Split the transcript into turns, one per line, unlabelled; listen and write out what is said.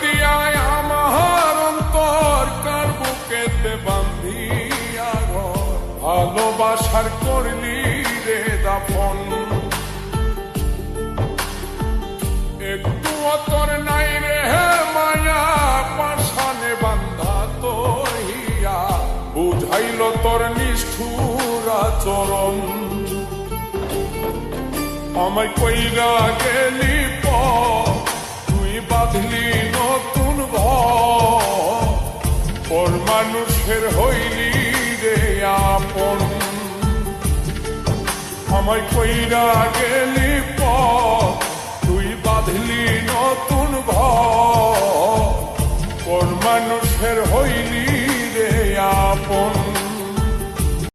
দিয়ায় আমার অন্তর কার বুকেতে বান্ধিয়া ঘর, ভালোবাসার করলি রে দাফন। একটু অতর নাই রে মায়া, পাশানে বান্ধা তোর হিয়া, বুঝাইল তোর নিষ্ঠুর আচরণ। আমায় কইরা গেলি তুই বাঁধলি নতুন ঘর, পর মানুষের হইলি রে আপন। আমায় কইরা গেলি তুই বাঁধলি নতুন ঘর, পর মানুষের হইলি রে আপন।